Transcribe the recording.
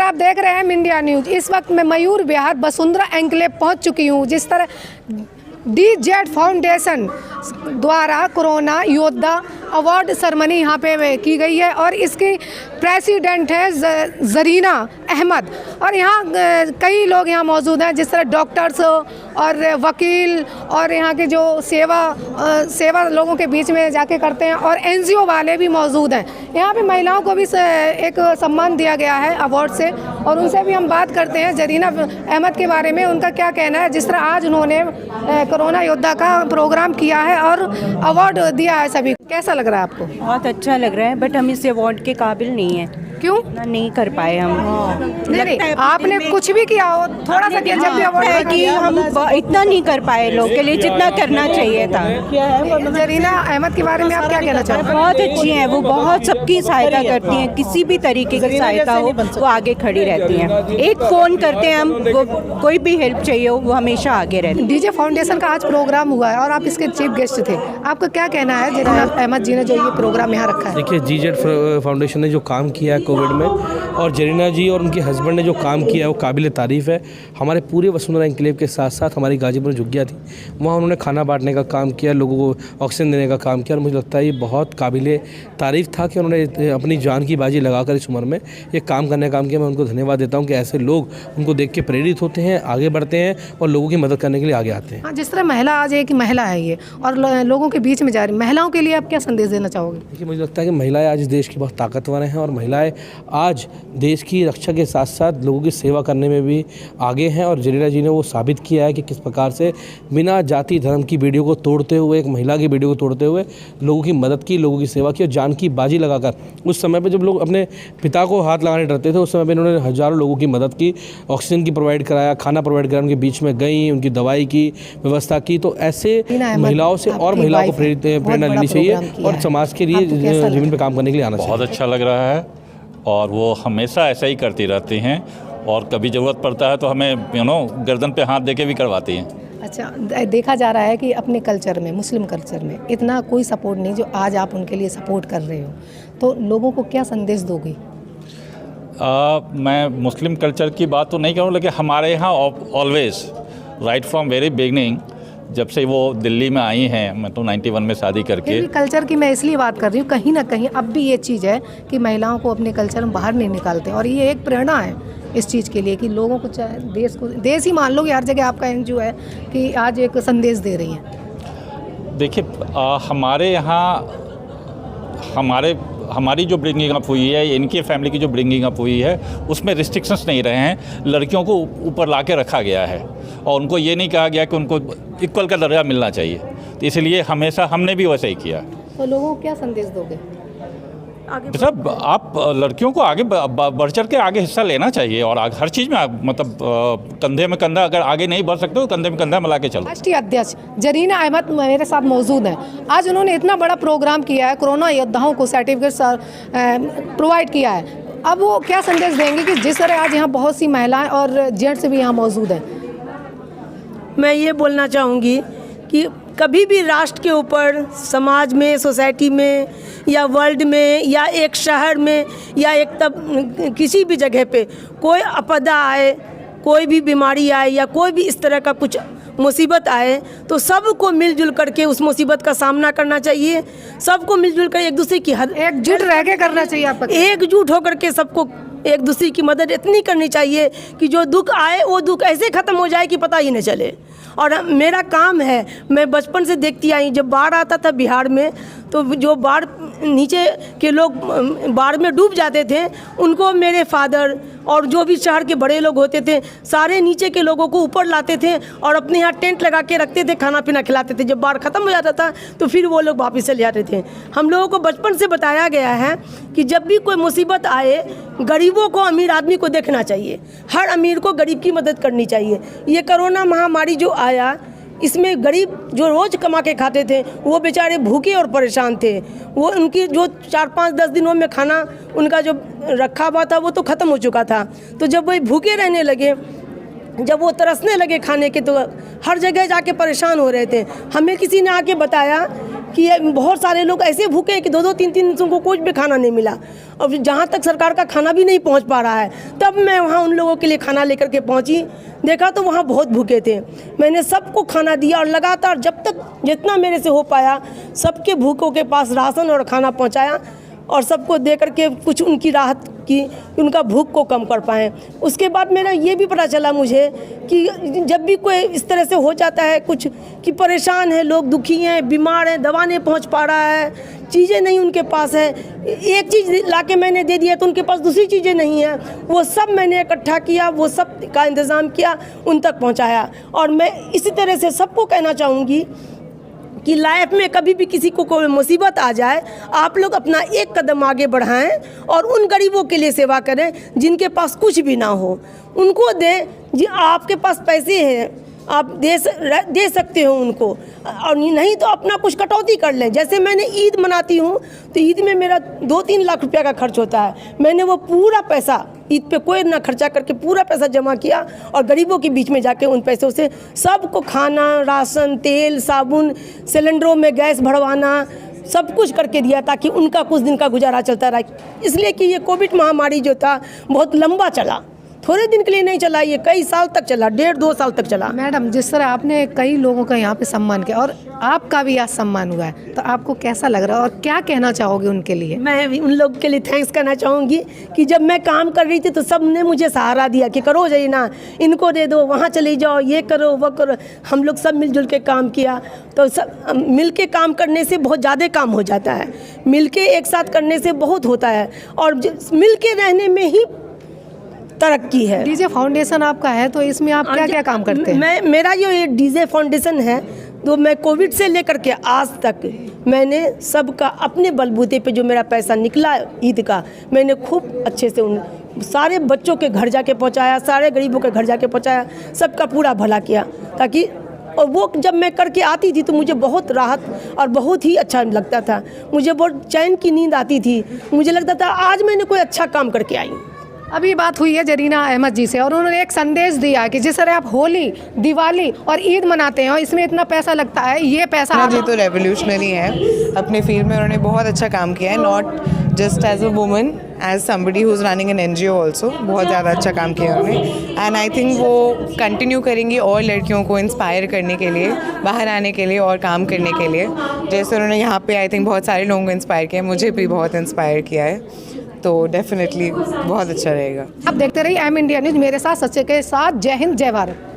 आप देख रहे हैं इंडिया न्यूज़। इस वक्त मैं मयूर विहार वसुंधरा एन्क्लेव पहुंच चुकी हूं। जिस तरह DZ फाउंडेशन द्वारा कोरोना योद्धा अवार्ड सेरेमनी यहाँ पे की गई है और इसकी प्रेसिडेंट है जरीना अहमद और यहाँ कई लोग यहाँ मौजूद हैं, जिस तरह डॉक्टर्स और वकील और यहाँ के जो सेवा लोगों के बीच में जाके करते हैं और NGO वाले भी मौजूद हैं। यहाँ पे महिलाओं को भी एक सम्मान दिया गया है अवार्ड से और उनसे भी हम बात करते हैं जरीना अहमद के बारे में, उनका क्या कहना है। जिस तरह आज उन्होंने कोरोना योद्धा का प्रोग्राम किया है और अवार्ड दिया है सभी, कैसा लग रहा है आपको? बहुत अच्छा लग रहा है, बट हम इस अवार्ड के काबिल नहीं है। क्यों नहीं कर पाए हम? नहीं, आपने कुछ भी किया हो, थोड़ा सा किया, जब भी अवार्ड है कि हम इतना नहीं कर पाए लोग के लिए जितना करना चाहिए था। जरीना अहमद के बारे में आप क्या कहना चाहोगे? बहुत अच्छी हैं वो, बहुत सबकी सहायता करती हैं, किसी भी तरीके की सहायता हो वो आगे खड़ी रहती हैं। एक फ़ोन करते हैं हम, वो कोई भी हेल्प चाहिए हो वो हमेशा आगे रहती हैं। DZ फाउंडेशन का आज प्रोग्राम हुआ है और आप इसके चीफ गेस्ट थे, आपका क्या कहना है जरीना अहमद जी ने जो ये प्रोग्राम यहाँ रखा है? देखिए, DZ फाउंडेशन ने जो काम किया है कोविड में और जरीना जी और उनके हस्बैंड ने जो काम किया है वो काबिल तारीफ़ है। हमारे पूरे वसुंधरा एन्क्लेव के साथ साथ हमारी गाजीपुर झुग्गियाँ थी, वहाँ उन्होंने खाना बांटने का काम किया, लोगों को ऑक्सीजन देने का काम किया और मुझे लगता है ये बहुत काबिल तारीफ़ था कि उन्होंने अपनी जान की बाजी लगाकर इस उम्र में ये काम करने का काम किया। मैं उनको धन्यवाद देता हूँ कि ऐसे लोग उनको देख के प्रेरित होते हैं, आगे बढ़ते हैं और लोगों की मदद करने के लिए आगे आते हैं। हाँ, जिस तरह महिला आज एक महिला है ये और लोगों के बीच में जा रही, महिलाओं के लिए आप क्या संदेश देना चाहोगे? देखिए, मुझे लगता है कि महिलाएं आज देश की बहुत ताकतवर हैं और महिलाएं आज देश की रक्षा के साथ साथ लोगों की सेवा करने में भी आगे हैं और जरीना जी ने वो साबित किया है कि किस प्रकार से बिना जाति धर्म की वीडियो को तोड़ते हुए, एक महिला की वीडियो को तोड़ते हुए लोगों की मदद की, लोगों की सेवा की और जान की बाजी लगाकर उस समय पे जब लोग अपने पिता को हाथ लगाने डरते थे उस समय पे इन्होंने हज़ारों लोगों की मदद की, ऑक्सीजन की प्रोवाइड कराया, खाना प्रोवाइड कराया, उनके बीच में गई, उनकी दवाई की व्यवस्था की। तो ऐसे महिलाओं से और महिलाओं को प्रेरणा लेनी चाहिए और समाज के लिए ज़मीन पर काम करने के लिए आना चाहिए। बहुत अच्छा लग रहा है और वो हमेशा ऐसा ही करती रहती हैं और कभी ज़रूरत पड़ता है तो हमें गर्दन पे हाथ देके भी करवाती हैं। अच्छा, देखा जा रहा है कि अपने कल्चर में, मुस्लिम कल्चर में इतना कोई सपोर्ट नहीं जो आज आप उनके लिए सपोर्ट कर रहे हो, तो लोगों को क्या संदेश दोगे? मैं मुस्लिम कल्चर की बात तो नहीं करूँ, लेकिन हमारे यहाँ always right from very beginning, जब से वो दिल्ली में आई हैं, मैं तो 91 में शादी करके। कल्चर की मैं इसलिए बात कर रही हूँ, कहीं ना कहीं अब भी ये चीज़ है कि महिलाओं को अपने कल्चर में बाहर नहीं निकालते और ये एक प्रेरणा है इस चीज़ के लिए कि लोगों को, देश ही मान लो कि हर जगह आपका NGO है कि आज एक संदेश दे रही हैं। देखिए, हमारे यहाँ हमारी जो ब्रिंगिंग अप हुई है, इनकी फैमिली की जो ब्रिंगिंग अप हुई है, उसमें रिस्ट्रिक्शंस नहीं रहे हैं। लड़कियों को ऊपर ला के रखा गया है और उनको ये नहीं कहा गया कि उनको इक्वल का दर्जा मिलना चाहिए, तो इसलिए हमेशा हमने भी वैसे ही किया। तो लोगों को क्या संदेश दोगे? मतलब आप लड़कियों को आगे बढ़ चढ़ के आगे हिस्सा लेना चाहिए और हर चीज़ में मतलब कंधे में कंधा, अगर आगे नहीं बढ़ सकते तो कंधे में कंधा मिला के चलो। राष्ट्रीय अध्यक्ष जरीना अहमद मेरे साथ मौजूद हैं। आज उन्होंने इतना बड़ा प्रोग्राम किया है, कोरोना योद्धाओं को सर्टिफिकेट प्रोवाइड किया है। अब वो क्या संदेश देंगे कि जिस तरह आज यहाँ बहुत सी महिलाएं और जेंट्स भी यहाँ मौजूद हैं? मैं ये बोलना चाहूँगी कि कभी भी राष्ट्र के ऊपर, समाज में, सोसाइटी में या वर्ल्ड में या एक शहर में या एक किसी भी जगह पे कोई आपदा आए, कोई भी बीमारी आए या कोई भी इस तरह का कुछ मुसीबत आए तो सबको मिलजुल करके उस मुसीबत का सामना करना चाहिए। सबको मिलजुल कर एक दूसरे की एकजुट रह के करना चाहिए। आपको एकजुट होकर के सबको एक दूसरे की मदद इतनी करनी चाहिए कि जो दुख आए वो दुख ऐसे ख़त्म हो जाए कि पता ही नहीं चले। और मेरा काम है, मैं बचपन से देखती आई, जब बाढ़ आता था बिहार में तो जो बाढ़ नीचे के लोग बाढ़ में डूब जाते थे उनको मेरे फादर और जो भी शहर के बड़े लोग होते थे सारे नीचे के लोगों को ऊपर लाते थे और अपने यहाँ टेंट लगा के रखते थे, खाना पीना खिलाते थे। जब बाढ़ ख़त्म हो जाता था तो फिर वो लोग वापस चले जाते थे। हम लोगों को बचपन से बताया गया है कि जब भी कोई मुसीबत आए गरीबों को अमीर आदमी को देखना चाहिए, हर अमीर को गरीब की मदद करनी चाहिए। ये कोरोना महामारी जो आया इसमें गरीब जो रोज़ कमा के खाते थे वो बेचारे भूखे और परेशान थे। वो उनकी जो 4-5-10 दिनों में खाना उनका जो रखा हुआ था वो तो ख़त्म हो चुका था। तो जब वही भूखे रहने लगे, जब वो तरसने लगे खाने के, तो हर जगह जाके परेशान हो रहे थे। हमें किसी ने आके बताया कि बहुत सारे लोग ऐसे भूखे हैं कि 2-2 3-3 दिन को कुछ भी खाना नहीं मिला। और जहाँ तक सरकार का खाना भी नहीं पहुँच पा रहा है, तब मैं वहाँ उन लोगों के लिए खाना लेकर के पहुँची। देखा तो वहाँ बहुत भूखे थे। मैंने सबको खाना दिया और लगातार जब तक जितना मेरे से हो पाया सबके भूखों के पास राशन और खाना पहुँचाया और सबको दे करके कुछ उनकी राहत की, उनका भूख को कम कर पाएँ। उसके बाद मेरा ये भी पता चला मुझे कि जब भी कोई इस तरह से हो जाता है कुछ कि परेशान है, लोग दुखी हैं, बीमार हैं, दवा नहीं पहुंच पा रहा है, चीज़ें नहीं उनके पास है, एक चीज़ लाके मैंने दे दिया तो उनके पास दूसरी चीज़ें नहीं हैं, वो सब मैंने इकट्ठा किया, वो सब का इंतज़ाम किया, उन तक पहुंचाया। और मैं इसी तरह से सबको कहना चाहूँगी कि लाइफ में कभी भी किसी को कोई मुसीबत आ जाए, आप लोग अपना एक कदम आगे बढ़ाएं और उन गरीबों के लिए सेवा करें जिनके पास कुछ भी ना हो, उनको दें। जी आपके पास पैसे हैं, आप दे सकते हो उनको, और नहीं तो अपना कुछ कटौती कर लें। जैसे मैंने ईद मनाती हूँ तो ईद में मेरा 2-3 लाख रुपया का खर्च होता है, मैंने वो पूरा पैसा ईद पे कोई ना खर्चा करके पूरा पैसा जमा किया और गरीबों के बीच में जाके उन पैसों से सबको खाना, राशन, तेल, साबुन, सिलेंडरों में गैस भरवाना, सब कुछ करके दिया ताकि उनका कुछ दिन का गुजारा चलता रहा। इसलिए कि ये कोविड महामारी जो था बहुत लंबा चला, थोड़े दिन के लिए नहीं चला, ये कई साल तक चला, 1.5-2 साल तक चला। मैडम, जिस तरह आपने कई लोगों का यहाँ पे सम्मान किया और आपका भी आज सम्मान हुआ है, तो आपको कैसा लग रहा है और क्या कहना चाहोगे उनके लिए? मैं भी उन लोगों के लिए थैंक्स करना चाहूँगी कि जब मैं काम कर रही थी तो सब ने मुझे सहारा दिया कि करो जाइए ना, इनको दे दो, वहाँ चले जाओ, ये करो वो करो। हम लोग सब मिलजुल के काम किया, तो सब मिल के काम करने से बहुत ज़्यादा काम हो जाता है, मिल के एक साथ करने से बहुत होता है और मिल के रहने में ही तरक्की है। डीजे फाउंडेशन आपका है, तो इसमें आप क्या क्या काम करते हैं? मेरा जो ये डीजे फाउंडेशन है, तो मैं कोविड से लेकर के आज तक मैंने सबका अपने बलबूते पे जो मेरा पैसा निकला ईद का, मैंने खूब अच्छे से उन सारे बच्चों के घर जाके पहुंचाया, सारे गरीबों के घर जाके पहुंचाया, सबका पूरा भला किया ताकि, और वो जब मैं करके आती थी तो मुझे बहुत राहत और बहुत ही अच्छा लगता था, मुझे बहुत चैन की नींद आती थी, मुझे लगता था आज मैंने कोई अच्छा काम करके आई। अभी बात हुई है जरीना अहमद जी से और उन्होंने एक संदेश दिया कि जिस तरह आप होली, दिवाली और ईद मनाते हैं और इसमें इतना पैसा लगता है, ये पैसा जी तो रेवोल्यूशनरी है अपने फील्ड में, उन्होंने बहुत अच्छा काम किया है, not just as a woman, as somebody who is running an NGO also, बहुत ज़्यादा अच्छा काम किया उन्होंने। एंड आई थिंक वो कंटिन्यू करेंगी और लड़कियों को इंस्पायर करने के लिए, बाहर आने के लिए और काम करने के लिए, जैसे उन्होंने यहाँ पे आई थिंक बहुत सारे लोगों को इंस्पायर किया, मुझे भी बहुत इंस्पायर किया है, तो डेफिनेटली बहुत अच्छा रहेगा। आप देखते रहिए M इंडिया न्यूज़, मेरे साथ सच्चे के साथ। जय हिंद, जय भारत।